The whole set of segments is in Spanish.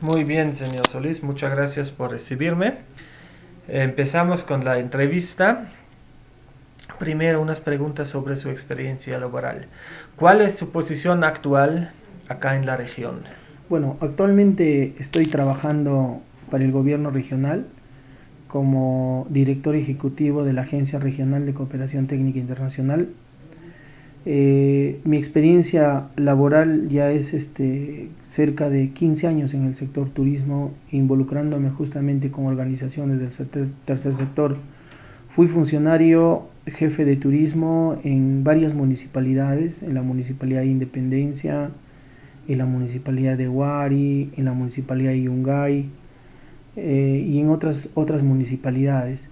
Muy bien, señor Solís, muchas gracias por recibirme. Empezamos con la entrevista. Primero, unas preguntas sobre su experiencia laboral. ¿Cuál es su posición actual acá en la región? Bueno, actualmente estoy trabajando para el gobierno regional como director ejecutivo de la Agencia Regional de Cooperación Técnica Internacional. Mi experiencia laboral ya es cerca de 15 años en el sector turismo, involucrándome justamente con organizaciones del tercer sector. Fui funcionario jefe de turismo en varias municipalidades, en la Municipalidad de Independencia, en la Municipalidad de Huari, en la Municipalidad de Yungay y en otras municipalidades.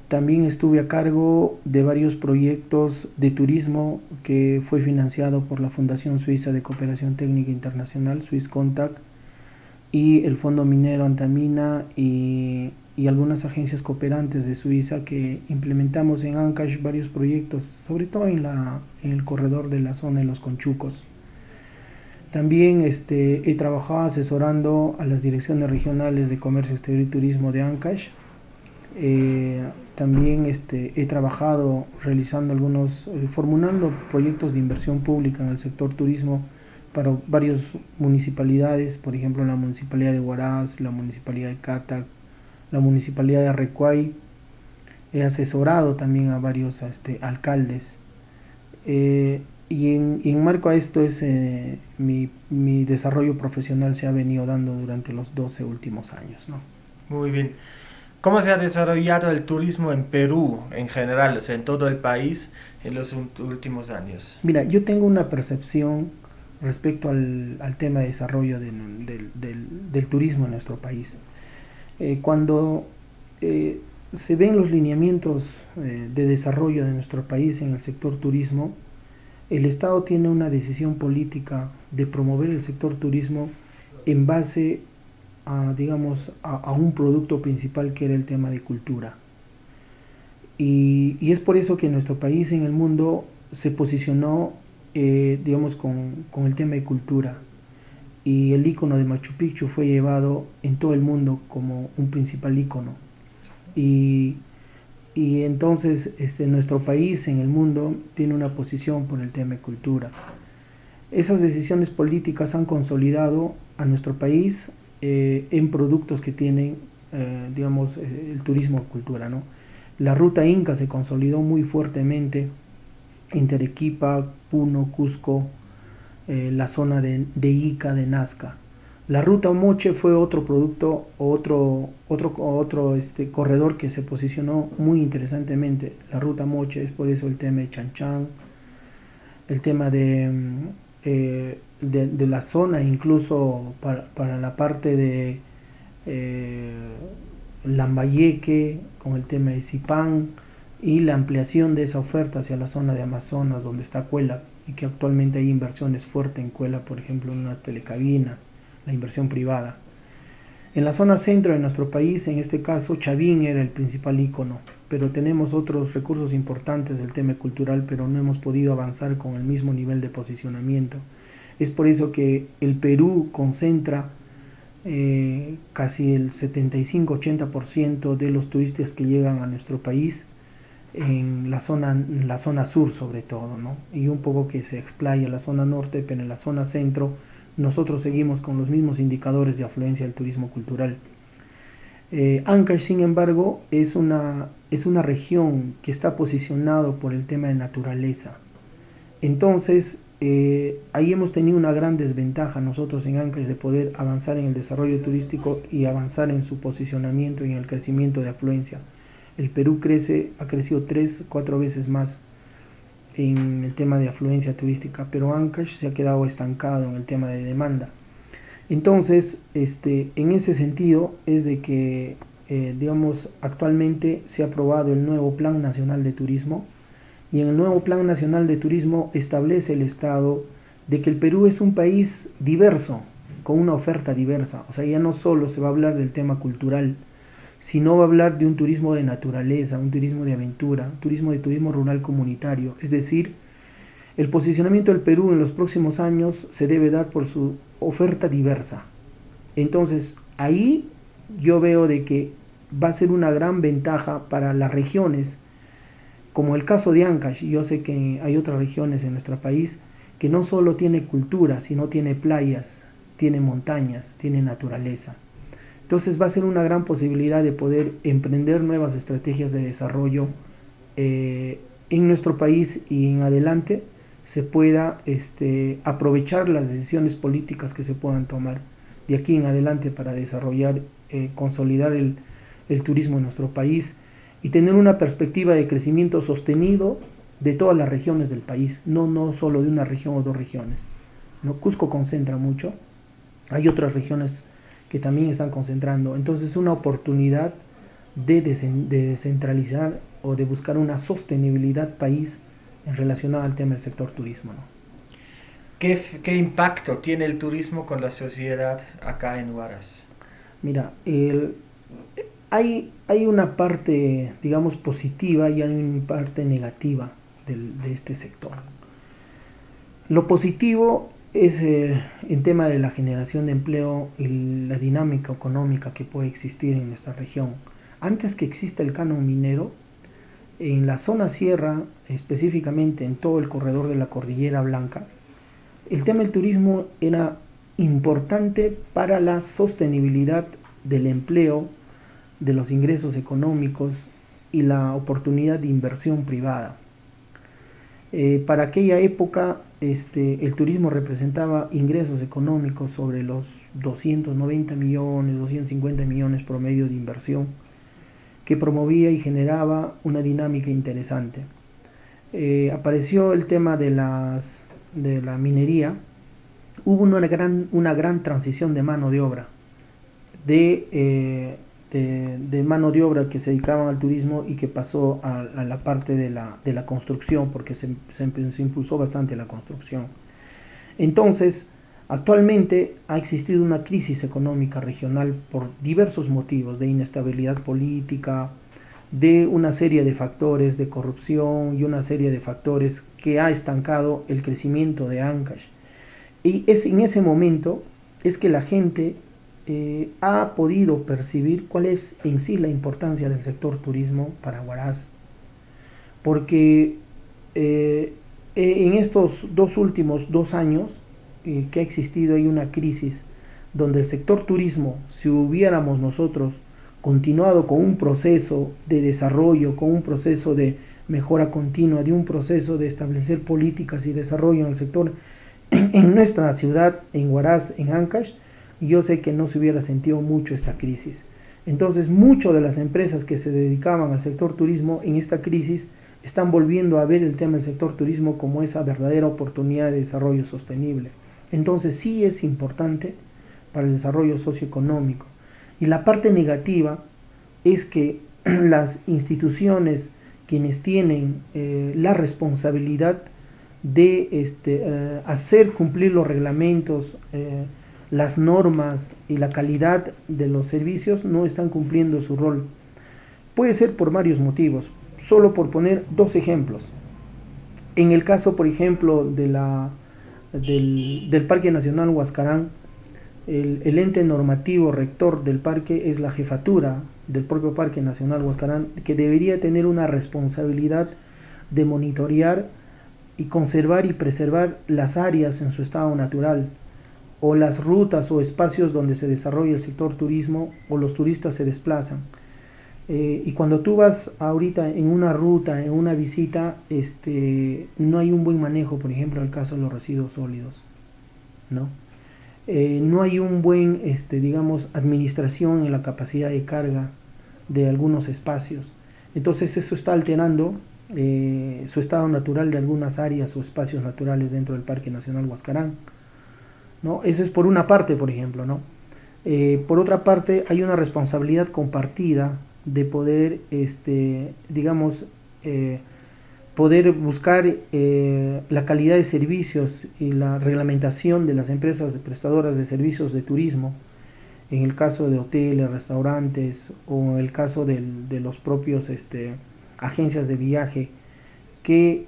También estuve a cargo de varios proyectos de turismo que fue financiado por la Fundación Suiza de Cooperación Técnica Internacional, Swiss Contact, y el Fondo Minero Antamina y algunas agencias cooperantes de Suiza que implementamos en Ancash varios proyectos, sobre todo en el corredor de la zona de los Conchucos. También he trabajado asesorando a las direcciones regionales de comercio exterior y turismo de Ancash. También he trabajado realizando formulando proyectos de inversión pública en el sector turismo para varias municipalidades, por ejemplo la municipalidad de Huaraz, la municipalidad de Catac, la municipalidad de Recuay. He asesorado también a varios alcaldes. Y en marco a esto mi desarrollo profesional se ha venido dando durante los 12 últimos años, ¿no? Muy bien. ¿Cómo se ha desarrollado el turismo en Perú en general, o sea, en todo el país en los últimos años? Mira, yo tengo una percepción respecto al tema de desarrollo del turismo en nuestro país. Cuando se ven los lineamientos de desarrollo de nuestro país en el sector turismo, el Estado tiene una decisión política de promover el sector turismo en base a un producto principal que era el tema de cultura. Y es por eso que nuestro país en el mundo se posicionó, con el tema de cultura. Y el icono de Machu Picchu fue llevado en todo el mundo como un principal icono. Y, y entonces nuestro país en el mundo tiene una posición por el tema de cultura. Esas decisiones políticas han consolidado a nuestro país en productos que tienen, el turismo cultura, ¿no? La ruta Inca se consolidó muy fuertemente en Arequipa, Puno, Cusco, la zona de Ica, de Nazca. La ruta Moche fue otro producto, otro corredor que se posicionó muy interesantemente. La ruta Moche es por eso el tema de Chanchan, el tema de la zona, incluso para la parte de eh, Lambayeque, con el tema de Zipán y la ampliación de esa oferta hacia la zona de Amazonas, donde está Cuela, y que actualmente hay inversiones fuertes en Cuela, por ejemplo, en unas telecabinas, la inversión privada. En la zona centro de nuestro país, en este caso, Chavín era el principal ícono, pero tenemos otros recursos importantes del tema cultural, pero no hemos podido avanzar con el mismo nivel de posicionamiento. Es por eso que el Perú concentra casi el 75-80% de los turistas que llegan a nuestro país en la zona sur sobre todo, ¿no? Y un poco que se explaya la zona norte, pero en la zona centro nosotros seguimos con los mismos indicadores de afluencia del turismo cultural. Ancash, sin embargo, es una región que está posicionado por el tema de naturaleza. Entonces, ahí hemos tenido una gran desventaja nosotros en Ancash de poder avanzar en el desarrollo turístico y avanzar en su posicionamiento y en el crecimiento de afluencia. El Perú ha crecido 3, 4 veces más en el tema de afluencia turística, pero Ancash se ha quedado estancado en el tema de demanda. Entonces, en ese sentido es de que, actualmente se ha aprobado el nuevo Plan Nacional de Turismo y en el nuevo Plan Nacional de Turismo establece el Estado de que el Perú es un país diverso, con una oferta diversa. O sea, ya no solo se va a hablar del tema cultural, sino va a hablar de un turismo de naturaleza, un turismo de aventura, un turismo rural comunitario. Es decir, el posicionamiento del Perú en los próximos años se debe dar por su oferta diversa. Entonces, ahí yo veo de que va a ser una gran ventaja para las regiones, como el caso de Ancash. Yo sé que hay otras regiones en nuestro país que no solo tiene cultura, sino tiene playas, tiene montañas, tiene naturaleza. Entonces va a ser una gran posibilidad de poder emprender nuevas estrategias de desarrollo en nuestro país, y en adelante se pueda aprovechar las decisiones políticas que se puedan tomar de aquí en adelante para desarrollar, consolidar el turismo en nuestro país y tener una perspectiva de crecimiento sostenido de todas las regiones del país, no solo de una región o dos regiones. ¿No? Cusco concentra mucho, hay otras regiones que también están concentrando, entonces es una oportunidad de descentralizar o de buscar una sostenibilidad país en relacionada al tema del sector turismo, ¿no? ¿Qué impacto tiene el turismo con la sociedad acá en Huaraz? Mira, hay una parte, digamos, positiva y hay una parte negativa de este sector. Lo positivo es el tema de la generación de empleo y la dinámica económica que puede existir en nuestra región. Antes que exista el canon minero, en la zona sierra, específicamente en todo el corredor de la Cordillera Blanca, el tema del turismo era importante para la sostenibilidad del empleo, de los ingresos económicos y la oportunidad de inversión privada. Para aquella época el turismo representaba ingresos económicos sobre los 290 millones, 250 millones promedio de inversión, que promovía y generaba una dinámica interesante. Apareció el tema de la minería, hubo una gran transición de mano de obra, de mano de obra que se dedicaban al turismo y que pasó a la parte de la construcción, porque se impulsó bastante la construcción. Entonces, actualmente ha existido una crisis económica regional por diversos motivos, de inestabilidad política, de una serie de factores de corrupción y una serie de factores que ha estancado el crecimiento de Ancash. Y es en ese momento es que la gente ha podido percibir cuál es en sí la importancia del sector turismo para Huaraz, porque en estos últimos 2 años que ha existido hay una crisis donde el sector turismo, si hubiéramos nosotros continuado con un proceso de desarrollo, con un proceso de mejora continua, de un proceso de establecer políticas y desarrollo en el sector en nuestra ciudad, en Huaraz, en Ancash, yo sé que no se hubiera sentido mucho esta crisis. Entonces, muchas de las empresas que se dedicaban al sector turismo en esta crisis están volviendo a ver el tema del sector turismo como esa verdadera oportunidad de desarrollo sostenible. Entonces, sí es importante para el desarrollo socioeconómico. Y la parte negativa es que las instituciones, quienes tienen la responsabilidad de hacer cumplir los reglamentos, las normas y la calidad de los servicios, no están cumpliendo su rol. Puede ser por varios motivos, solo por poner dos ejemplos. En el caso, por ejemplo, del Parque Nacional Huascarán, el ente normativo rector del parque es la jefatura del propio Parque Nacional Huascarán, que debería tener una responsabilidad de monitorear y conservar y preservar las áreas en su estado natural, o las rutas o espacios donde se desarrolla el sector turismo o los turistas se desplazan. Y cuando tú vas ahorita en una ruta, en una visita, no hay un buen manejo, por ejemplo, en el caso de los residuos sólidos, ¿no? No hay un buen, digamos, administración en la capacidad de carga de algunos espacios. Entonces eso está alterando su estado natural de algunas áreas o espacios naturales dentro del Parque Nacional Huascarán, ¿no? Eso es por una parte, por ejemplo, ¿no? Por otra parte, hay una responsabilidad compartida de poder, digamos, poder buscar la calidad de servicios y la reglamentación de las empresas prestadoras de servicios de turismo, en el caso de hoteles, restaurantes, o en el caso de los propios agencias de viaje, que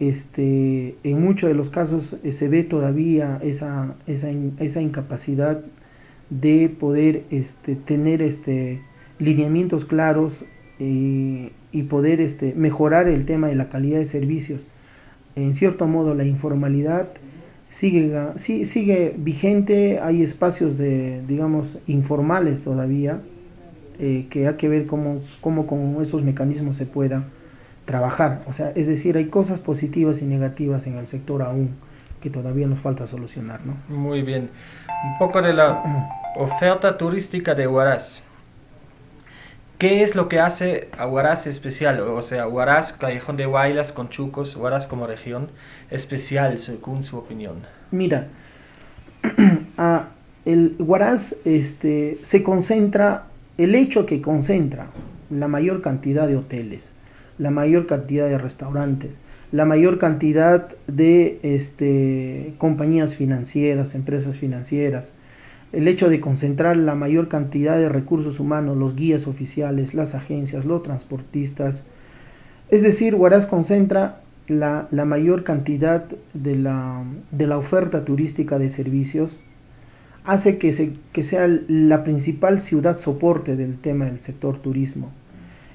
en muchos de los casos se ve todavía esa incapacidad de poder tener lineamientos claros y poder mejorar el tema de la calidad de servicios. En cierto modo la informalidad sigue vigente, hay espacios digamos, informales todavía, que hay que ver cómo con esos mecanismos se pueda trabajar. O sea, es decir, hay cosas positivas y negativas en el sector aún que todavía nos falta solucionar, ¿no? Muy bien. Un poco de la oferta turística de Huaraz. ¿Qué es lo que hace a Huaraz especial? O sea, Huaraz, Callejón de Huaylas, Conchucos, Huaraz como región especial, según su opinión. Mira, el Huaraz se concentra, el hecho que concentra la mayor cantidad de hoteles, la mayor cantidad de restaurantes, la mayor cantidad de compañías financieras, empresas financieras, el hecho de concentrar la mayor cantidad de recursos humanos, los guías oficiales, las agencias, los transportistas, es decir, Huaraz concentra la mayor cantidad de la oferta turística de servicios, hace que sea la principal ciudad soporte del tema del sector turismo.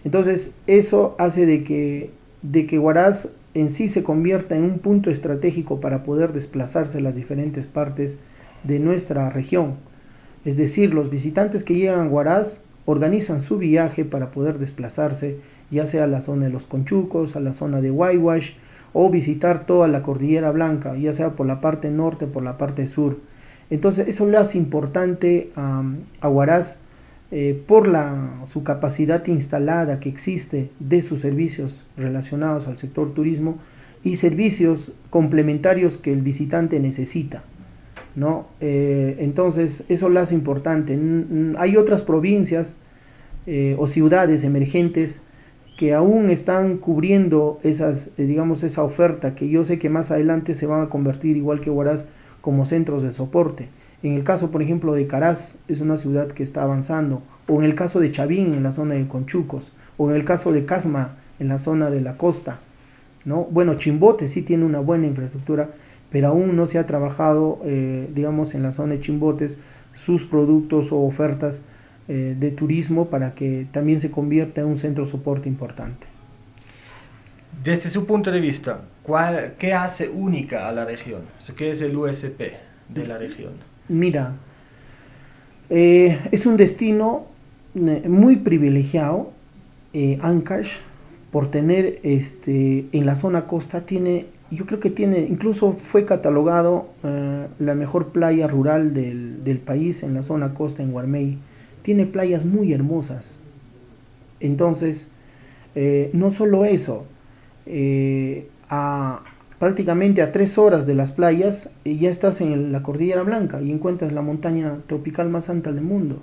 Entonces, eso hace de que Huaraz en sí se convierta en un punto estratégico para poder desplazarse a las diferentes partes de nuestra región. Es decir, los visitantes que llegan a Huaraz organizan su viaje para poder desplazarse, ya sea a la zona de los Conchucos, a la zona de Huayhuash, o visitar toda la Cordillera Blanca, ya sea por la parte norte o por la parte sur. Entonces, eso le hace importante a Huaraz por su capacidad instalada que existe de sus servicios relacionados al sector turismo y servicios complementarios que el visitante necesita, ¿no? Entonces eso lo hace importante. Hay otras provincias o ciudades emergentes que aún están cubriendo digamos, esa oferta que yo sé que más adelante se van a convertir igual que Huaraz como centros de soporte. En el caso, por ejemplo, de Caraz, es una ciudad que está avanzando, o en el caso de Chavín, en la zona de Conchucos, o en el caso de Casma, en la zona de la costa, ¿no? Bueno, Chimbote sí tiene una buena infraestructura, pero aún no se ha trabajado, digamos, en la zona de Chimbotes, sus productos o ofertas de turismo para que también se convierta en un centro de soporte importante. Desde su punto de vista, ¿qué hace única a la región? ¿Qué es el USP de la región? Mira, es un destino muy privilegiado, Ancash, por tener en la zona costa, yo creo que incluso fue catalogado la mejor playa rural del país en la zona costa, en Guarmey. Tiene playas muy hermosas. Entonces, no solo eso, prácticamente a 3 horas de las playas ya estás en la Cordillera Blanca y encuentras la montaña tropical más alta del mundo,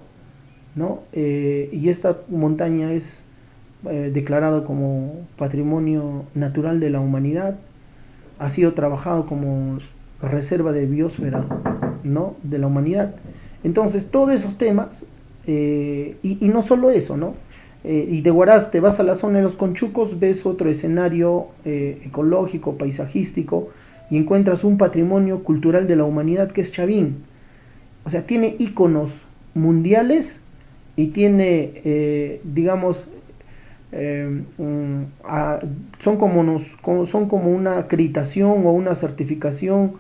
¿no? Y esta montaña es declarado como Patrimonio Natural de la Humanidad, ha sido trabajado como reserva de biosfera, ¿no?, de la humanidad. Entonces, todos esos temas, y no solo eso, ¿no? Y de Huaraz te vas a la zona de los Conchucos, ves otro escenario ecológico, paisajístico, y encuentras un patrimonio cultural de la humanidad que es Chavín. O sea, tiene íconos mundiales y tiene, digamos, son como una acreditación o una certificación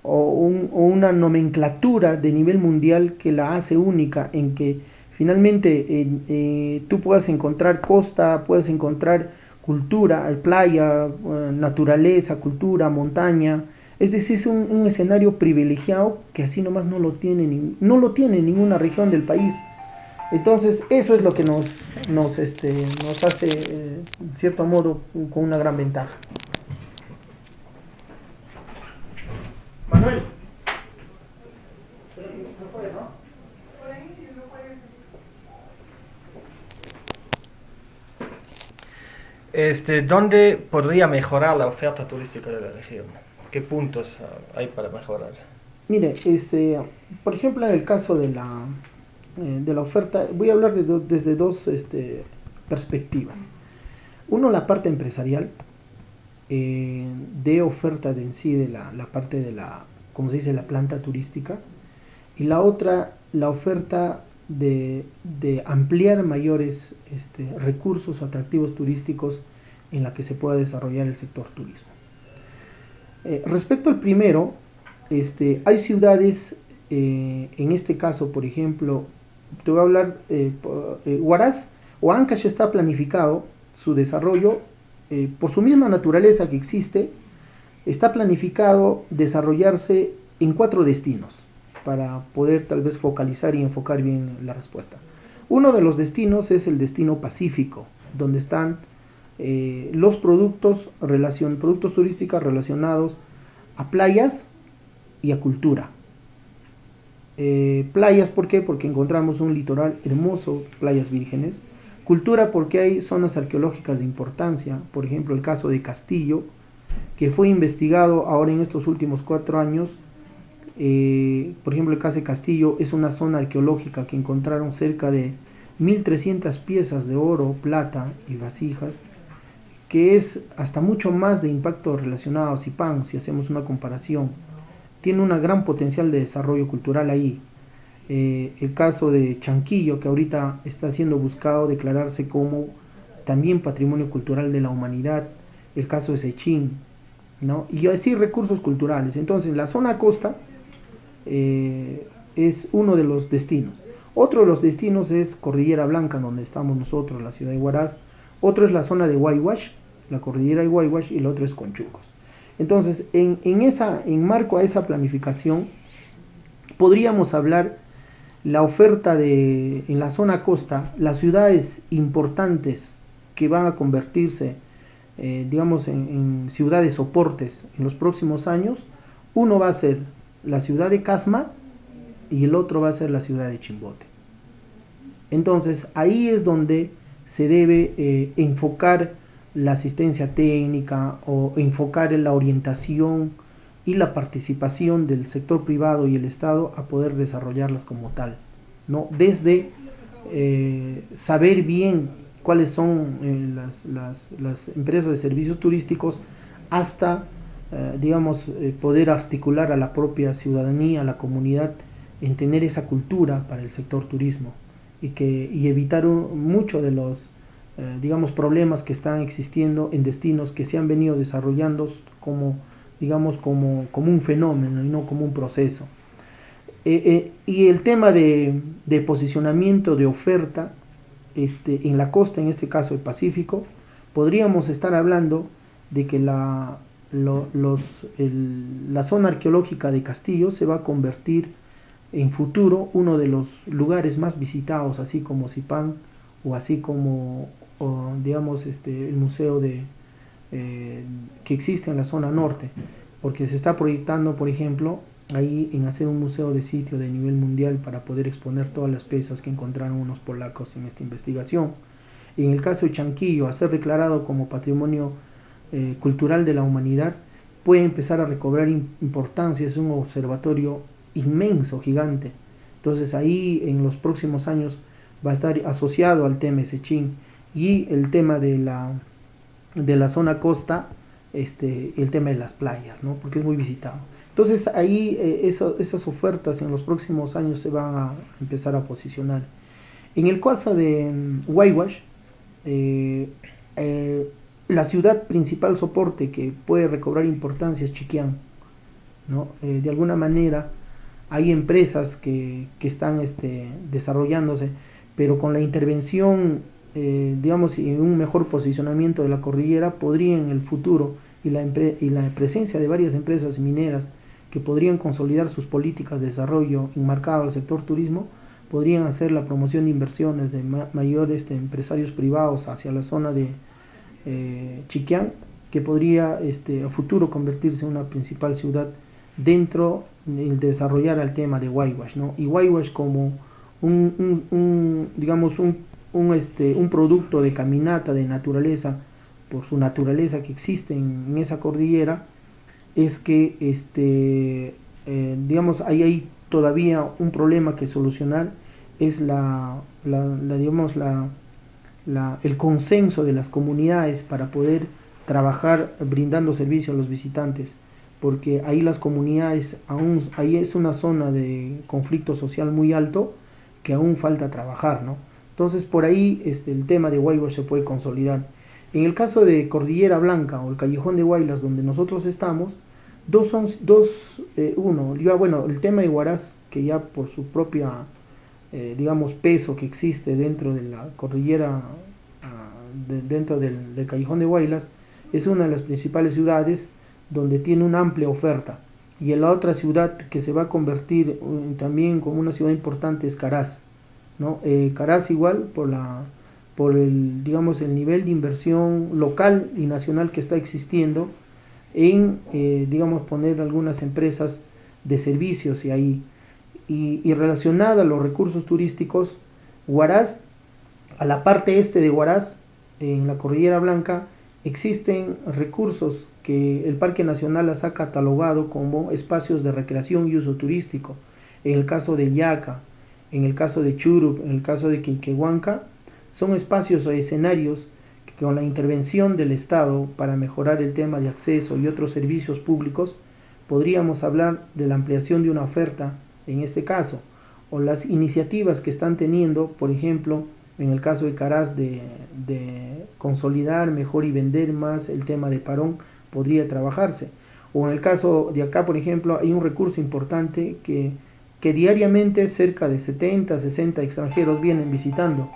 o una nomenclatura de nivel mundial que la hace única, en que finalmente tú puedas encontrar costa, puedes encontrar cultura, playa, naturaleza, cultura, montaña. Es decir, es un escenario privilegiado que así nomás no lo tiene ninguna región del país. Entonces, eso es lo que nos hace, en cierto modo, con una gran ventaja. Manuel. ¿Dónde podría mejorar la oferta turística de la región? ¿Qué puntos hay para mejorar? Mire, por ejemplo, en el caso de la oferta, voy a hablar desde dos perspectivas. Uno, la parte empresarial, de oferta de en sí, de la parte de como se dice, la planta turística. Y la otra, la oferta de ampliar mayores recursos atractivos turísticos en la que se pueda desarrollar el sector turismo. Respecto al primero, hay ciudades, en este caso, por ejemplo, te voy a hablar, Huaraz o Ancash está planificado su desarrollo, por su misma naturaleza que existe, está planificado desarrollarse en 4 destinos para poder tal vez focalizar y enfocar bien la respuesta. Uno de los destinos es el destino Pacífico, donde están los productos turísticos relacionados a playas y a cultura. Playas, ¿por qué? Porque encontramos un litoral hermoso, playas vírgenes. Cultura, porque hay zonas arqueológicas de importancia, por ejemplo el caso de Castillo, que fue investigado ahora en estos últimos 4 años. Por ejemplo, el caso de Castillo es una zona arqueológica que encontraron cerca de 1300 piezas de oro, plata y vasijas, que es hasta mucho más de impacto relacionado a Zipán, si hacemos una comparación. Tiene un gran potencial de desarrollo cultural ahí. El caso de Chanquillo, que ahorita está siendo buscado declararse como también patrimonio cultural de la humanidad. El caso de Sechín, ¿no? Y así recursos culturales. Entonces, la zona costa es uno de los destinos. Otro de los destinos es Cordillera Blanca, donde estamos nosotros, la ciudad de Huaraz. Otro es la zona de Huayhuash, la cordillera de Huayhuash, y el otro es Conchucos. Entonces, en marco a esa planificación, podríamos hablar la oferta en la zona costa, las ciudades importantes que van a convertirse, digamos, en ciudades soportes en los próximos años. Uno va a ser la ciudad de Casma y el otro va a ser la ciudad de Chimbote. Entonces, ahí es donde se debe enfocar la asistencia técnica o enfocar en la orientación y la participación del sector privado y el Estado a poder desarrollarlas como tal, ¿no? Desde saber bien cuáles son las empresas de servicios turísticos hasta, digamos, poder articular a la propia ciudadanía, a la comunidad, en tener esa cultura para el sector turismo y evitar mucho de los digamos, problemas que están existiendo en destinos que se han venido desarrollando como, digamos, como un fenómeno y no como un proceso. Y el tema de posicionamiento de oferta en la costa, en este caso el Pacífico, podríamos estar hablando de que la zona arqueológica de Castillo se va a convertir en futuro uno de los lugares más visitados, así como Zipán o así como, digamos, el museo que existe en la zona norte, porque se está proyectando, por ejemplo, ahí en hacer un museo de sitio de nivel mundial para poder exponer todas las piezas que encontraron unos polacos en esta investigación. Y en el caso de Chanquillo, a ser declarado como patrimonio cultural de la humanidad, puede empezar a recobrar importancia. Es un observatorio inmenso, gigante. Entonces ahí en los próximos años va a estar asociado al tema Sechín y el tema de la zona costa, el tema de las playas, ¿no? Porque es muy visitado. Entonces ahí esas ofertas en los próximos años se van a empezar a posicionar. En el caso de Huayhuash, la ciudad principal soporte que puede recobrar importancia es Chiquián, ¿no? De alguna manera hay empresas que están desarrollándose, pero con la intervención, digamos, y un mejor posicionamiento de la cordillera, podría en el futuro, y la presencia de varias empresas mineras que podrían consolidar sus políticas de desarrollo enmarcado al sector turismo, podrían hacer la promoción de inversiones de mayores empresarios privados hacia la zona de Chiquián, que podría a futuro convertirse en una principal ciudad dentro de desarrollar el tema de Huayhuash, ¿no? Y Huayhuash como digamos un producto de caminata de naturaleza, por su naturaleza que existe en esa cordillera, es que digamos hay todavía un problema que solucionar, es digamos el consenso de las comunidades para poder trabajar brindando servicio a los visitantes, porque ahí las comunidades, ahí es una zona de conflicto social muy alto que aún falta trabajar, ¿no? Entonces por ahí el tema de Huaylas se puede consolidar. En el caso de Cordillera Blanca o el Callejón de Huaylas, donde nosotros estamos, uno, ya bueno, el tema de Huaraz, que ya por su propia, digamos, peso que existe dentro de la cordillera, dentro del Callejón de Huaylas, es una de las principales ciudades donde tiene una amplia oferta. Y en la otra ciudad que se va a convertir también como una ciudad importante es Caraz, ¿no? Caraz igual por el, digamos, el nivel de inversión local y nacional que está existiendo en, digamos, poner algunas empresas de servicios y ahí. Y relacionada a los recursos turísticos, Huaraz, a la parte este de Huaraz, en la Cordillera Blanca, existen recursos que el Parque Nacional las ha catalogado como espacios de recreación y uso turístico. En el caso de Yaca, en el caso de Churup, en el caso de Quilquehuanca, son espacios o escenarios que con la intervención del Estado para mejorar el tema de acceso y otros servicios públicos, podríamos hablar de la ampliación de una oferta en este caso, o las iniciativas que están teniendo, por ejemplo, en el caso de Caraz, de consolidar mejor y vender más el tema de Parón, podría trabajarse. O en el caso de acá, por ejemplo, hay un recurso importante que diariamente cerca de 70, 60 extranjeros vienen visitando.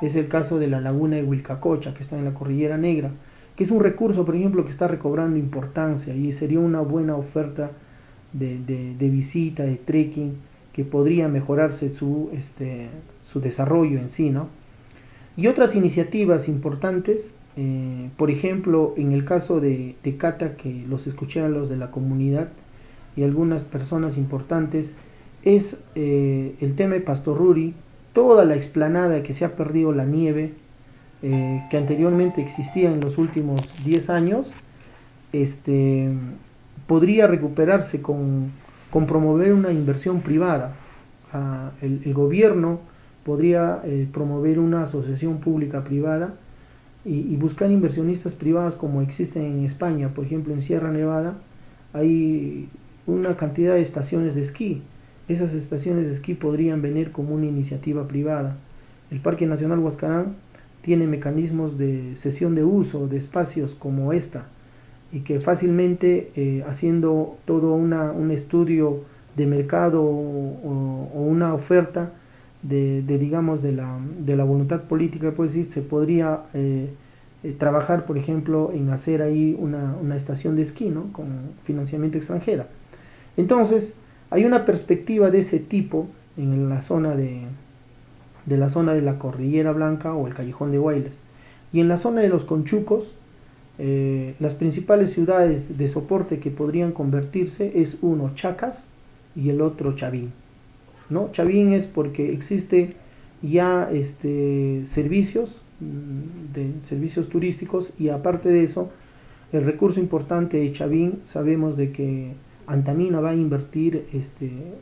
Es el caso de la laguna de Huilcacocha, que está en la Cordillera Negra, que es un recurso, por ejemplo, que está recobrando importancia y sería una buena oferta de visita, de trekking, que podría mejorarse su desarrollo en sí, ¿no? Y otras iniciativas importantes, por ejemplo, en el caso de Cata, que los escuché a los de la comunidad y algunas personas importantes, es el tema de Pastorruri, toda la explanada que se ha perdido la nieve, que anteriormente existía en los últimos 10 años, este, podría recuperarse con promover una inversión privada. El gobierno podría promover una asociación pública privada y buscar inversionistas privadas como existen en España. Por ejemplo, en Sierra Nevada hay una cantidad de estaciones de esquí. Esas estaciones de esquí podrían venir como una iniciativa privada. El Parque Nacional Huascarán tiene mecanismos de cesión de uso de espacios como esta, y que fácilmente haciendo todo un estudio de mercado o una oferta digamos de la voluntad política, pues decir, se podría trabajar, por ejemplo, en hacer ahí una estación de esquí, ¿no? Con financiamiento extranjera. Entonces hay una perspectiva de ese tipo en la zona de la Cordillera Blanca o el Callejón de Huaylas. Y en la zona de los Conchucos, las principales ciudades de soporte que podrían convertirse es uno Chacas y el otro Chavín, ¿no? Chavín es porque existe ya servicios turísticos, y aparte de eso, el recurso importante de Chavín, sabemos de que Antamina va a invertir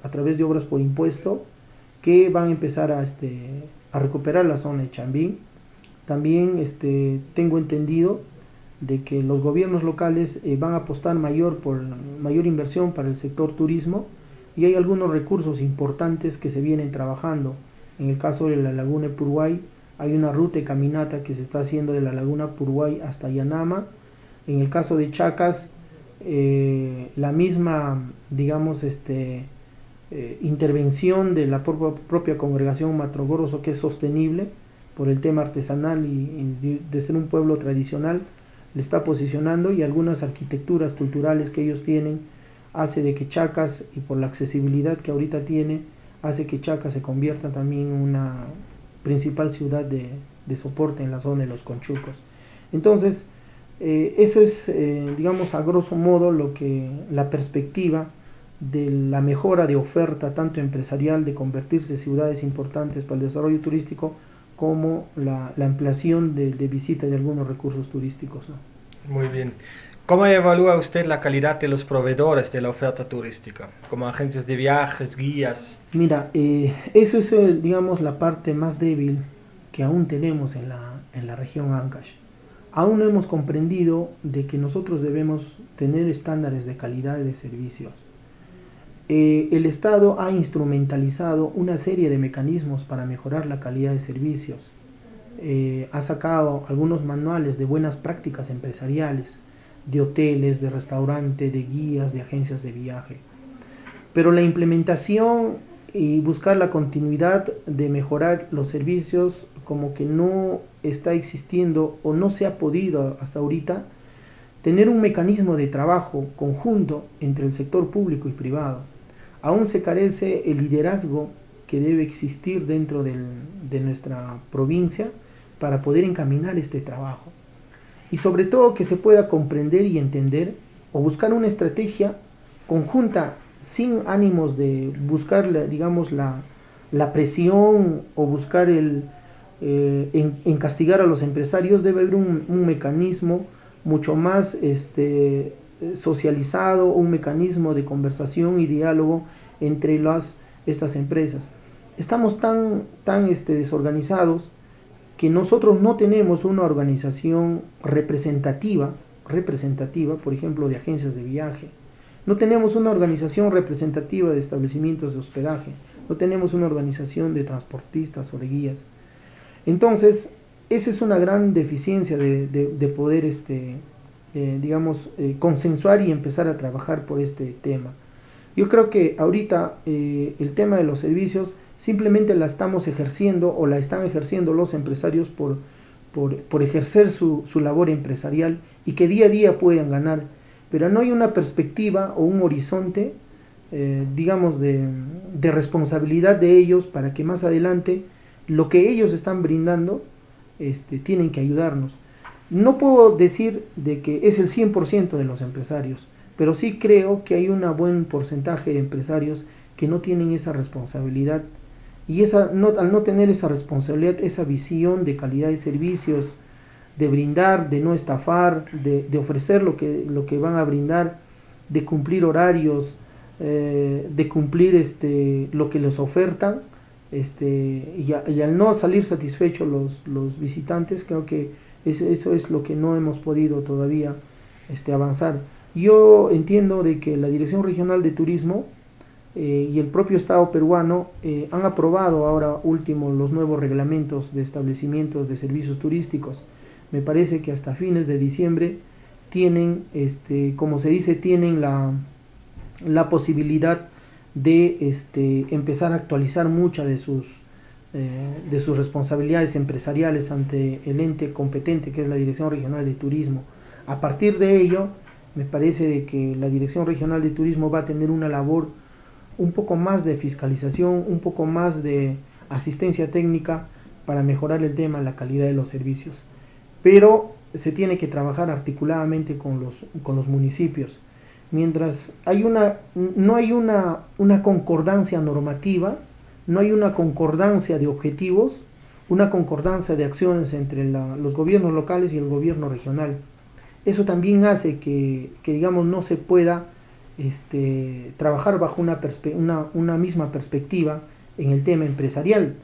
a través de obras por impuesto que van a empezar a recuperar la zona de Chavín. También tengo entendido de que los gobiernos locales van a apostar por mayor inversión para el sector turismo, y hay algunos recursos importantes que se vienen trabajando. En el caso de la laguna de Purhuay hay una ruta de caminata que se está haciendo de la laguna Purhuay hasta Yanama. En el caso de Chacas, la misma, digamos, intervención de la propia congregación Matrogoroso, que es sostenible por el tema artesanal y de ser un pueblo tradicional, le está posicionando, y algunas arquitecturas culturales que ellos tienen hace de que Chacas, y por la accesibilidad que ahorita tiene, hace que Chacas se convierta también en una principal ciudad de soporte en la zona de los Conchucos. Entonces, eso es, digamos, a grosso modo la perspectiva de la mejora de oferta tanto empresarial de convertirse en ciudades importantes para el desarrollo turístico, como la ampliación de visita de algunos recursos turísticos, ¿no? Muy bien. ¿Cómo evalúa usted la calidad de los proveedores de la oferta turística, como agencias de viajes, guías? Mira, eso es, digamos, la parte más débil que aún tenemos en la región Ancash. aún no hemos comprendido de que nosotros debemos tener estándares de calidad de servicios. El Estado ha instrumentalizado una serie de mecanismos para mejorar la calidad de servicios. Ha sacado algunos manuales de buenas prácticas empresariales, de hoteles, de restaurantes, de guías, de agencias de viaje. Pero la implementación y buscar la continuidad de mejorar los servicios como que no está existiendo o no se ha podido hasta ahorita tener un mecanismo de trabajo conjunto entre el sector público y privado. Aún se carece el liderazgo que debe existir dentro de nuestra provincia para poder encaminar este trabajo. Y sobre todo que se pueda comprender y entender o buscar una estrategia conjunta sin ánimos de buscar, digamos, la presión o buscar en castigar a los empresarios. Debe haber un mecanismo mucho más socializado, un mecanismo de conversación y diálogo entre estas empresas. Estamos tan desorganizados que nosotros no tenemos una organización representativa, por ejemplo, de agencias de viaje. No tenemos una organización representativa de establecimientos de hospedaje. No tenemos una organización de transportistas o de guías. Entonces, esa es una gran deficiencia de poder, consensuar y empezar a trabajar por este tema. Yo creo que ahorita el tema de los servicios simplemente la estamos ejerciendo o la están ejerciendo los empresarios por ejercer su labor empresarial y que día a día puedan ganar, pero no hay una perspectiva o un horizonte, de responsabilidad de ellos para que más adelante lo que ellos están brindando tienen que ayudarnos. No puedo decir de que es el 100% de los empresarios, pero sí creo que hay un buen porcentaje de empresarios que no tienen esa responsabilidad. Y al no tener esa responsabilidad, esa visión de calidad de servicios, de brindar, de no estafar, de ofrecer lo que van a brindar, de cumplir horarios, de cumplir lo que les ofertan, y al no salir satisfechos los visitantes, creo que eso es lo que no hemos podido todavía avanzar. Yo entiendo de que la Dirección Regional de Turismo y el propio Estado peruano han aprobado ahora último los nuevos reglamentos de establecimientos de servicios turísticos. Me parece que hasta fines de diciembre tienen, como se dice, tienen la posibilidad de empezar a actualizar muchas de sus responsabilidades empresariales ante el ente competente que es la Dirección Regional de Turismo. A partir de ello, me parece de que la Dirección Regional de Turismo va a tener una labor un poco más de fiscalización, un poco más de asistencia técnica para mejorar el tema de la calidad de los servicios. Pero se tiene que trabajar articuladamente con los municipios. Mientras no hay una concordancia normativa, no hay una concordancia de objetivos, una concordancia de acciones entre los gobiernos locales y el gobierno regional. Eso también hace que digamos, no se pueda trabajar bajo una misma perspectiva en el tema empresarial.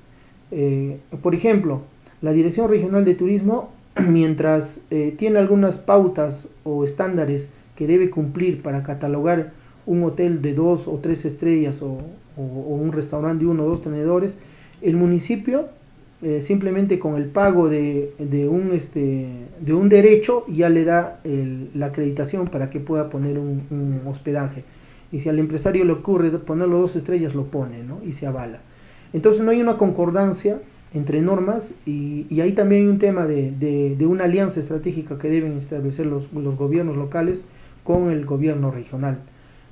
Por ejemplo, la Dirección Regional de Turismo, mientras tiene algunas pautas o estándares que debe cumplir para catalogar un hotel de 2 o 3 estrellas o un restaurante de 1 o 2 tenedores, el municipio simplemente con el pago de un derecho ya le da la acreditación para que pueda poner un hospedaje. Y si al empresario le ocurre ponerlo 2 estrellas, lo pone, ¿no? Y se avala. Entonces no hay una concordancia entre normas y ahí también hay un tema de una alianza estratégica que deben establecer los gobiernos locales con el gobierno regional.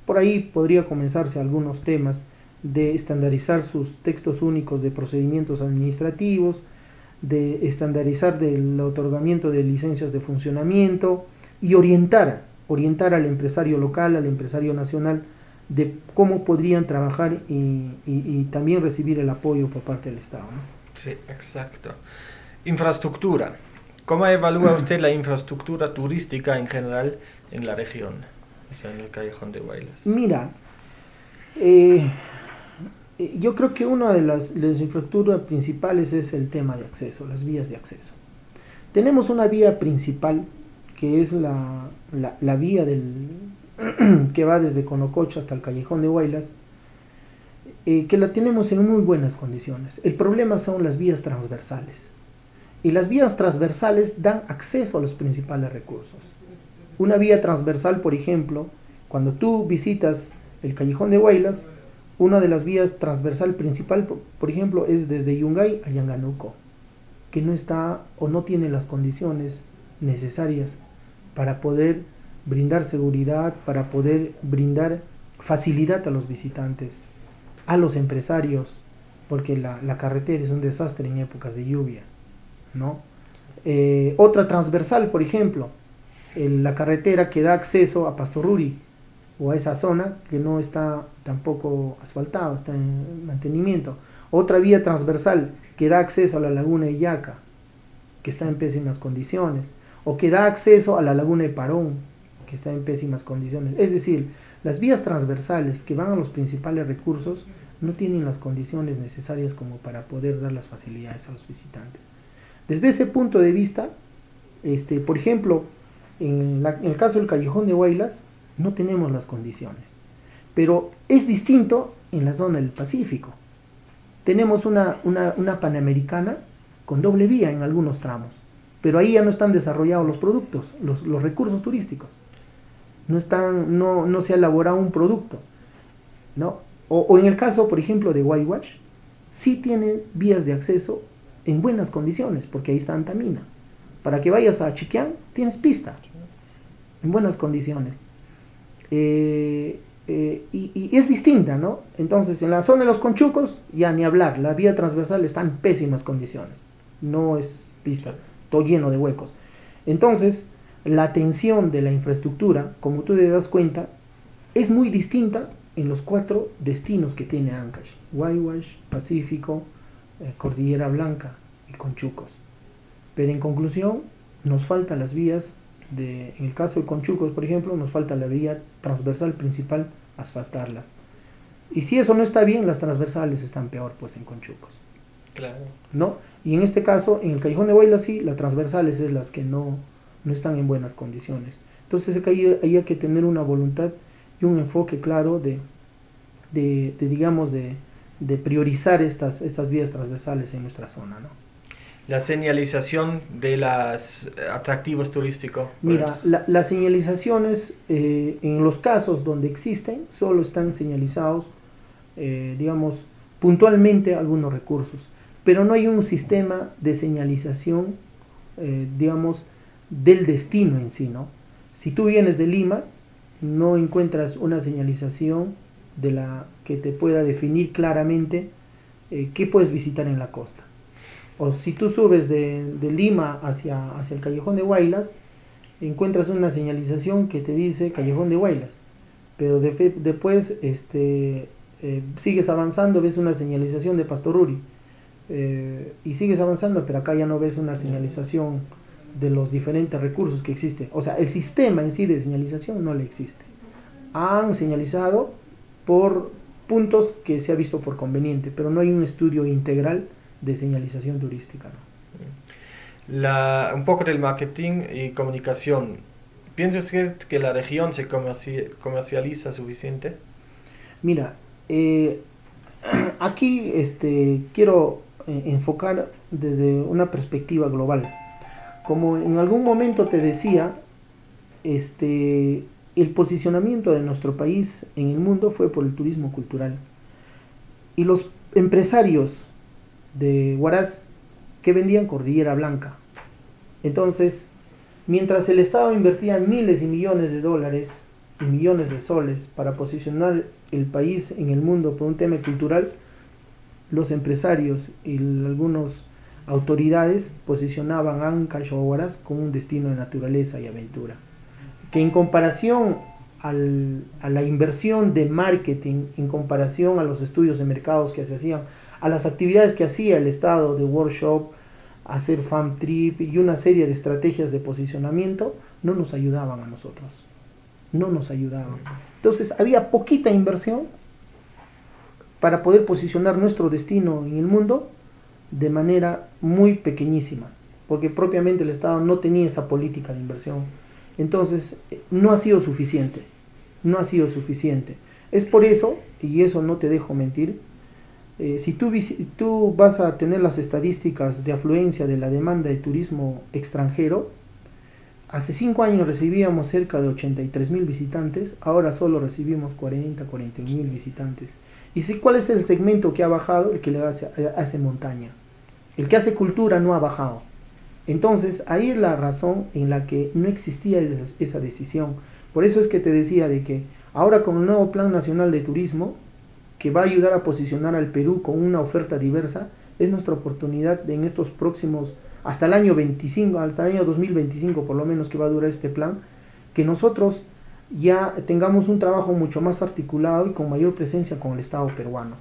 Por ahí podría comenzarse algunos temas de estandarizar sus textos únicos de procedimientos administrativos, de estandarizar del otorgamiento de licencias de funcionamiento y orientar al empresario local, al empresario nacional, de cómo podrían trabajar y también recibir el apoyo por parte del Estado, ¿no? Sí, exacto. Infraestructura. ¿Cómo evalúa usted la infraestructura turística en general en la región, o sea, en el Callejón de Huaylas? Mira, yo creo que una de las infraestructuras principales es el tema de acceso, las vías de acceso. Tenemos una vía principal, que es la vía que va desde Conococha hasta el Callejón de Huaylas, que la tenemos en muy buenas condiciones. El problema son las vías transversales. Y las vías transversales dan acceso a los principales recursos. Una vía transversal, por ejemplo, cuando tú visitas el Callejón de Huaylas, una de las vías transversal principal, por ejemplo, es desde Yungay a Yanganuco, que no está o no tiene las condiciones necesarias para poder brindar seguridad, para poder brindar facilidad a los visitantes, a los empresarios, porque la carretera es un desastre en épocas de lluvia, ¿no? Otra transversal, por ejemplo, la carretera que da acceso a Pastoruri o a esa zona que no está tampoco asfaltada, está en mantenimiento. Otra vía transversal que da acceso a la laguna de Yaca, que está en pésimas condiciones, o que da acceso a la laguna de Parón, que está en pésimas condiciones. Es decir, las vías transversales que van a los principales recursos no tienen las condiciones necesarias como para poder dar las facilidades a los visitantes. Desde ese punto de vista, por ejemplo, en el caso del Callejón de Huaylas, no tenemos las condiciones. Pero es distinto en la zona del Pacífico. Tenemos una Panamericana con doble vía en algunos tramos, pero ahí ya no están desarrollados los productos, los recursos turísticos. No se ha elaborado un producto, ¿no? O en el caso, por ejemplo, de Huayhuash, sí tiene vías de acceso en buenas condiciones, porque ahí está Antamina. Para que vayas a Chiquián, tienes pista, en buenas condiciones. Y es distinta, ¿no? Entonces, en la zona de los Conchucos, ya ni hablar, la vía transversal está en pésimas condiciones, no es pista, todo lleno de huecos. Entonces, la atención de la infraestructura, como tú te das cuenta, es muy distinta en los 4 destinos que tiene Ancash: Huayhuash, Pacífico, Cordillera Blanca y Conchucos. Pero en conclusión, nos faltan las vías en el caso de Conchucos, por ejemplo, nos falta la vía transversal principal, asfaltarlas. Y si eso no está bien, las transversales están peor, pues, en Conchucos. Claro. ¿No? Y en este caso, en el Callejón de Huaylas sí, las transversales es las que no están en buenas condiciones. Entonces ahí hay que tener una voluntad y un enfoque claro de priorizar estas vías transversales en nuestra zona, ¿no? La señalización de los atractivos turísticos. Mira, las señalizaciones, en los casos donde existen, solo están señalizados, puntualmente algunos recursos, pero no hay un sistema de señalización, del destino en sí, ¿no? Si tú vienes de Lima, no encuentras una señalización de la que te pueda definir claramente qué puedes visitar en la costa. O si tú subes de Lima hacia el Callejón de Huaylas, encuentras una señalización que te dice Callejón de Huaylas, pero después sigues avanzando, ves una señalización de Pastoruri, y sigues avanzando, pero acá ya no ves una señalización de los diferentes recursos que existen. O sea, el sistema en sí de señalización no le existe. Han señalizado por puntos que se ha visto por conveniente, pero no hay un estudio integral de señalización turística, ¿no? Un poco del marketing y comunicación. ¿Piensa usted que la región se comercializa suficiente? Mira, aquí quiero enfocar desde una perspectiva global. Como en algún momento te decía, el posicionamiento de nuestro país en el mundo fue por el turismo cultural. Y los empresarios de Huaraz que vendían Cordillera Blanca. Entonces, mientras el Estado invertía miles y millones de dólares y millones de soles para posicionar el país en el mundo por un tema cultural, los empresarios y algunas autoridades posicionaban Ancash o Huaraz como un destino de naturaleza y aventura, que en comparación a la inversión de marketing, en comparación a los estudios de mercados que se hacían, a las actividades que hacía el Estado de workshop, hacer farm trip y una serie de estrategias de posicionamiento, no nos ayudaban a nosotros, no nos ayudaban. Entonces había poquita inversión para poder posicionar nuestro destino en el mundo de manera muy pequeñísima. porque propiamente el Estado no tenía esa política de inversión. Entonces, no ha sido suficiente, no ha sido suficiente. Es por eso, y eso no te dejo mentir, si tú vas a tener las estadísticas de afluencia de la demanda de turismo extranjero, hace 5 años recibíamos cerca de 83.000 visitantes, ahora solo recibimos 41.000 visitantes. ¿Y si cuál es el segmento que ha bajado? El que le hace montaña. El que hace cultura no ha bajado. Entonces, ahí es la razón en la que no existía esa decisión. Por eso es que te decía de que ahora con el nuevo Plan Nacional de Turismo, que va a ayudar a posicionar al Perú con una oferta diversa, es nuestra oportunidad de en estos próximos, hasta el año 25, hasta el año 2025 por lo menos que va a durar este plan, que nosotros ya tengamos un trabajo mucho más articulado y con mayor presencia con el Estado peruano,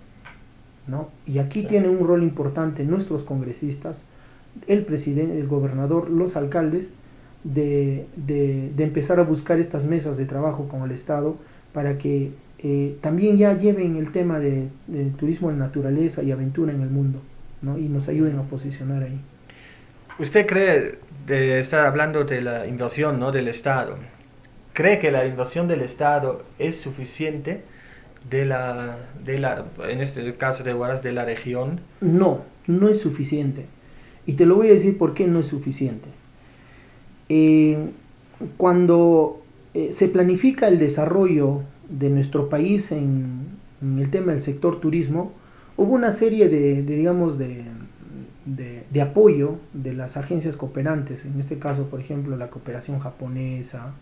¿no? Y aquí tienen un rol importante nuestros congresistas, el presidente, el gobernador, los alcaldes, de empezar a buscar estas mesas de trabajo con el Estado para que también ya lleven el tema de turismo en naturaleza y aventura en el mundo, ¿no? Y nos ayuden a posicionar ahí. ¿Usted cree, está hablando de la inversión, ¿no? Del Estado? ¿Cree que la inversión del Estado es suficiente en este caso de Huaraz, de la región? No, no es suficiente. Y te lo voy a decir por qué no es suficiente. Eh, Cuando se planifica el desarrollo de nuestro país en el tema del sector turismo, hubo una serie digamos, de apoyo de las agencias cooperantes, en este caso, por ejemplo, la cooperación japonesa.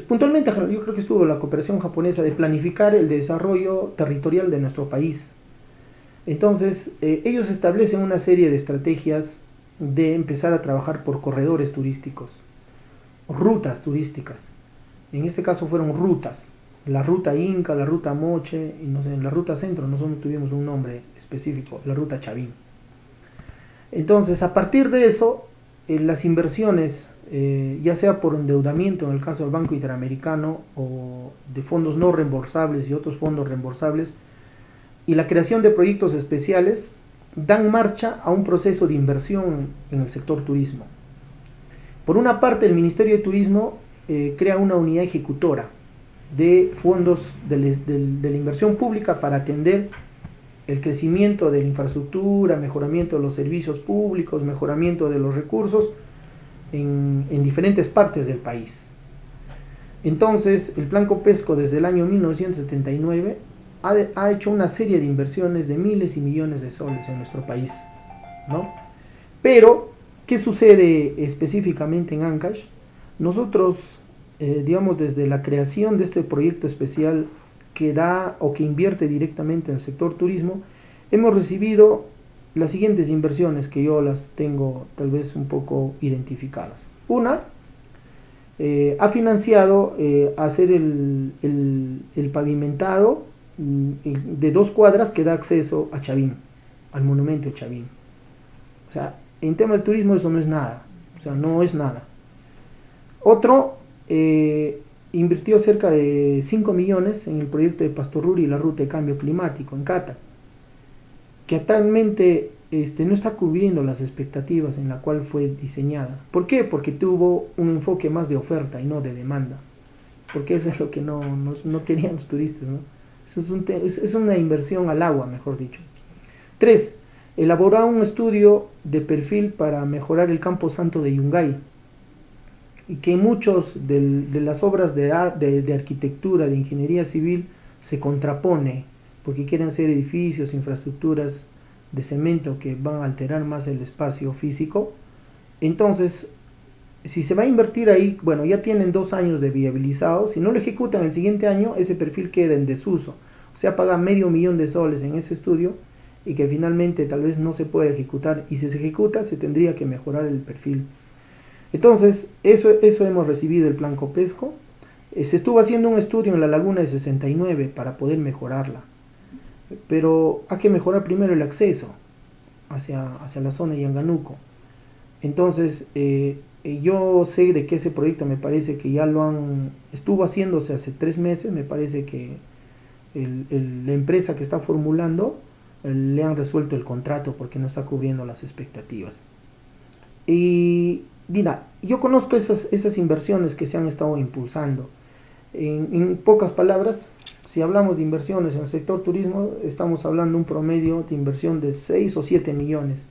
Puntualmente, yo creo que estuvo la cooperación japonesa de planificar el desarrollo territorial de nuestro país. Entonces, ellos establecen una serie de estrategias de empezar a trabajar por corredores turísticos, rutas turísticas. En este caso fueron rutas, la ruta Inca, la ruta Moche, y no sé, en la ruta Centro nosotros tuvimos un nombre específico, la ruta Chavín. Entonces, a partir de eso, las inversiones, ya sea por endeudamiento en el caso del Banco Interamericano o de fondos no reembolsables y otros fondos reembolsables, y la creación de proyectos especiales, dan marcha a un proceso de inversión en el sector turismo. Por una parte, el Ministerio de Turismo crea una unidad ejecutora de fondos de la inversión pública para atender el crecimiento de la infraestructura, mejoramiento de los servicios públicos, mejoramiento de los recursos en diferentes partes del país. Entonces, el Plan Copesco desde el año 1979 ha hecho una serie de inversiones de miles y millones de soles en nuestro país, ¿no? Pero, ¿qué sucede específicamente en Ancash? Nosotros, digamos, desde la creación de este proyecto especial que da o que invierte directamente en el sector turismo, hemos recibido las siguientes inversiones que yo las tengo tal vez un poco identificadas. Una, ha financiado hacer el pavimentado de 2 cuadras que da acceso a Chavín, al monumento de Chavín. O sea, en tema de turismo eso no es nada, o sea, no es nada. Otro, invirtió cerca de 5 millones en el proyecto de Pastorruri y la ruta de cambio climático en Cata, que actualmente no está cubriendo las expectativas en la cual fue diseñada. ¿Por qué? Porque tuvo un enfoque más de oferta y no de demanda, porque eso es lo que no querían los turistas, ¿no? Es una inversión al agua, mejor dicho. 3. Elaborar un estudio de perfil para mejorar el Campo Santo de Yungay, y que muchos de las obras de arquitectura, de ingeniería civil, se contrapone, porque quieren ser edificios, infraestructuras de cemento que van a alterar más el espacio físico. Entonces, si se va a invertir ahí, bueno, ya tienen 2 años de viabilizado. Si no lo ejecutan el siguiente año, ese perfil queda en desuso. O sea, pagan $500,000 de soles en ese estudio y que finalmente tal vez no se puede ejecutar. Y si se ejecuta, se tendría que mejorar el perfil. Entonces, eso hemos recibido el Plan Copesco. Se estuvo haciendo un estudio en la Laguna de 69 para poder mejorarla. Pero hay que mejorar primero el acceso hacia la zona de Yanganuco. Entonces, yo sé de que ese proyecto me parece que ya estuvo haciéndose hace 3 meses, me parece que la empresa que está formulando le han resuelto el contrato porque no está cubriendo las expectativas. Y mira, yo conozco esas inversiones que se han estado impulsando. En pocas palabras, si hablamos de inversiones en el sector turismo, estamos hablando de un promedio de inversión de 6 o 7 millones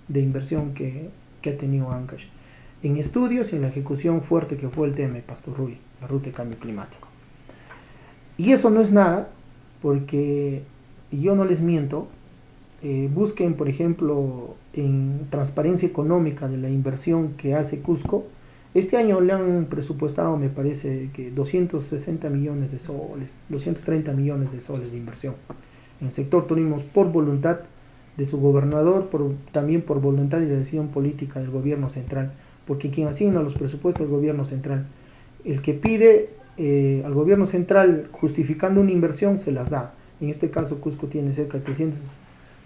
de inversión que ha tenido Ancash. En estudios y en la ejecución fuerte que fue el tema de Pastorruy, la ruta de cambio climático. Y eso no es nada, porque yo no les miento, busquen, por ejemplo, en transparencia económica de la inversión que hace Cusco. Este año le han presupuestado, me parece, que 260 millones de soles, 230 millones de soles de inversión en el sector turismo por voluntad de su gobernador, también por voluntad y decisión política del gobierno central, porque quien asigna los presupuestos es el gobierno central. El que pide al gobierno central justificando una inversión se las da. En este caso Cusco tiene cerca de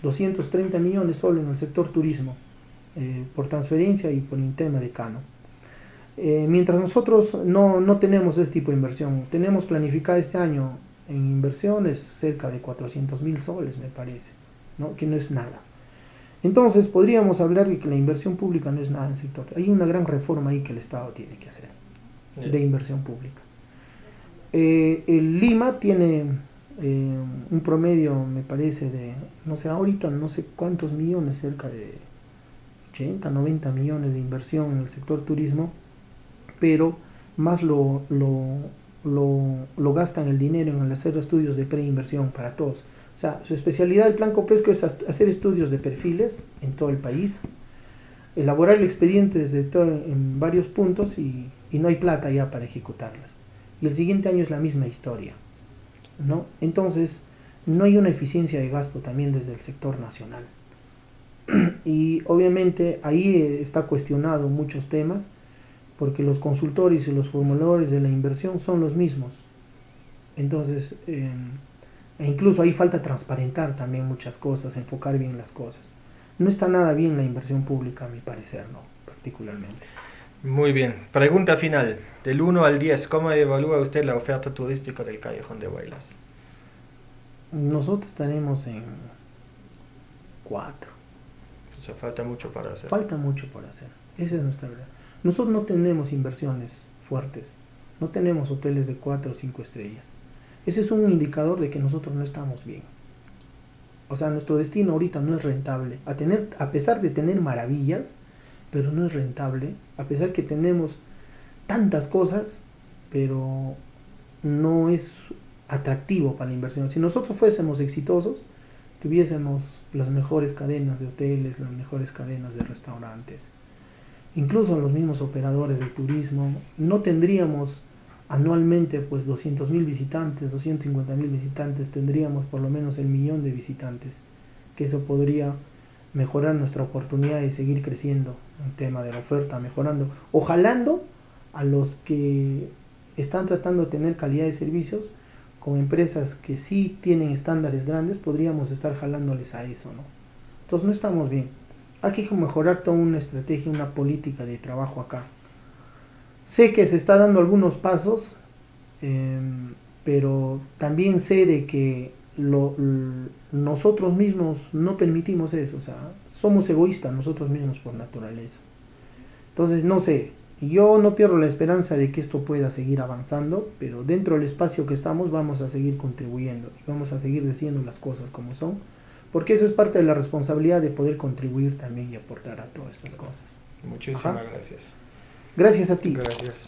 230 millones solo en el sector turismo, por transferencia y por el tema de Cano. Mientras nosotros no tenemos este tipo de inversión, tenemos planificada este año en inversiones cerca de 400.000 soles, me parece, ¿no? Que no es nada. Entonces podríamos hablar de que la inversión pública no es nada en el sector. Hay una gran reforma ahí que el Estado tiene que hacer de inversión pública. El Lima tiene un promedio, me parece, de, no sé, ahorita no sé cuántos millones, cerca de 80, 90 millones de inversión en el sector turismo, pero más lo gastan el dinero en hacer estudios de preinversión para todos. O sea, su especialidad del Plan Copesco es hacer estudios de perfiles en todo el país, elaborar el expediente en varios puntos y no hay plata ya para ejecutarlas. Y el siguiente año es la misma historia, ¿no? Entonces, no hay una eficiencia de gasto también desde el sector nacional. Y obviamente ahí está cuestionado muchos temas, porque los consultores y los formuladores de la inversión son los mismos. Entonces, e incluso ahí falta transparentar también muchas cosas, enfocar bien las cosas. No está nada bien la inversión pública, a mi parecer, no, particularmente. Muy bien. Pregunta final. Del 1 al 10, ¿cómo evalúa usted la oferta turística del Callejón de Huaylas? Nosotros tenemos en 4. O sea, falta mucho para hacer. Falta mucho por hacer. Esa es nuestra verdad. Nosotros no tenemos inversiones fuertes. No tenemos hoteles de 4 o 5 estrellas. Ese es un indicador de que nosotros no estamos bien. O sea, nuestro destino ahorita no es rentable. A pesar de tener maravillas, pero no es rentable. A pesar que tenemos tantas cosas, pero no es atractivo para la inversión. Si nosotros fuésemos exitosos, tuviésemos las mejores cadenas de hoteles, las mejores cadenas de restaurantes, incluso los mismos operadores de turismo, no tendríamos anualmente pues 200.000 visitantes, 250.000 visitantes, tendríamos por lo menos el millón de visitantes, que eso podría mejorar nuestra oportunidad de seguir creciendo en tema de la oferta, mejorando o jalando a los que están tratando de tener calidad de servicios con empresas que sí tienen estándares grandes, podríamos estar jalándoles a eso, ¿no? Entonces no estamos bien. Hay que mejorar toda una estrategia, una política de trabajo acá. Sé que se está dando algunos pasos, pero también sé de que nosotros mismos no permitimos eso, o sea, somos egoístas nosotros mismos por naturaleza. Entonces, no sé, yo no pierdo la esperanza de que esto pueda seguir avanzando, pero dentro del espacio que estamos vamos a seguir contribuyendo y vamos a seguir diciendo las cosas como son, porque eso es parte de la responsabilidad de poder contribuir también y aportar a todas estas cosas. Muchísimas gracias. Gracias a ti. Gracias.